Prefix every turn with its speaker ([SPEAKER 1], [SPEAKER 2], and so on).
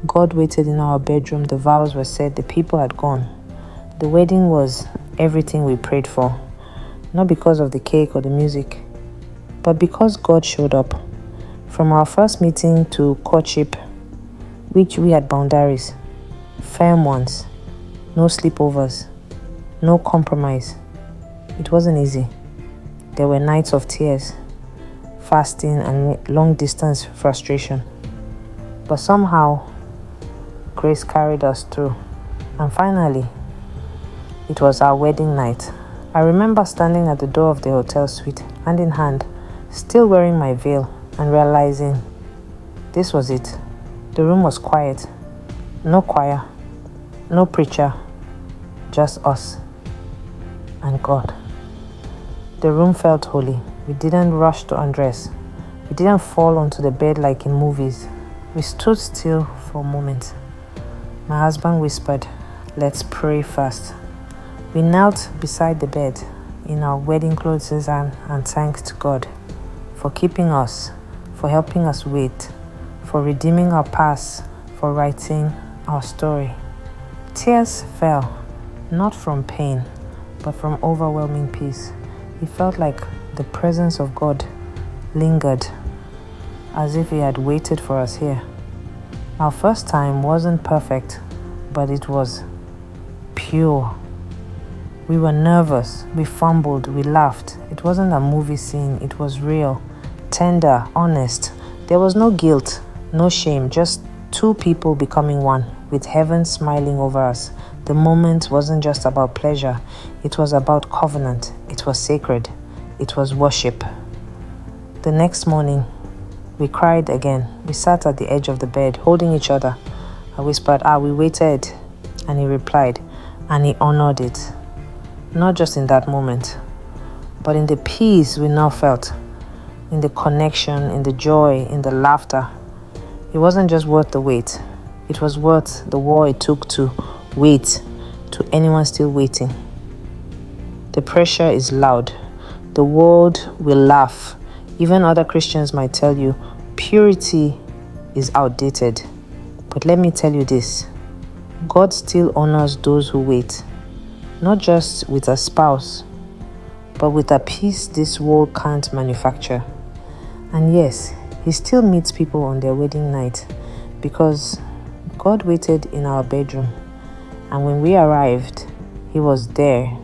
[SPEAKER 1] God waited in our bedroom. The vows were said. The people had gone. The wedding was everything we prayed for. Not because of the cake or the music, but because God showed up. From our first meeting to courtship, which we had boundaries, firm ones, no sleepovers, no compromise. It wasn't easy. There were nights of tears, fasting, and long-distance frustration. But somehow, grace carried us through. And finally, it was our wedding night. I remember standing at the door of the hotel suite, hand in hand, still wearing my veil, and realizing this was it. The room was quiet. No choir, no preacher, just us and God. The room felt holy. We didn't rush to undress. We didn't fall onto the bed like in movies. We stood still for a moment. My husband whispered, "Let's pray first." We knelt beside the bed in our wedding clothes and thanked God for keeping us, for helping us wait, for redeeming our past, for writing our story. Tears fell, not from pain, but from overwhelming peace. It felt like the presence of God lingered, as if He had waited for us here. Our first time wasn't perfect, but it was pure. We were nervous, we fumbled, we laughed. It wasn't a movie scene, it was real, tender, honest. There was no guilt, no shame, just two people becoming one, with heaven smiling over us. The moment wasn't just about pleasure, it was about covenant. It was sacred. It was worship. The next morning, we cried again. We sat at the edge of the bed, holding each other. I whispered, we waited. And he replied, and he honored it. Not just in that moment, but in the peace we now felt, in the connection, in the joy, in the laughter. It wasn't just worth the wait. It was worth the war it took to wait, to anyone still waiting. The pressure is loud. The world will laugh. Even other Christians might tell you, purity is outdated. But let me tell you this, God still honors those who wait. Not just with a spouse, but with a peace this world can't manufacture. And yes, He still meets people on their wedding night, because God waited in our bedroom, and when we arrived, He was there,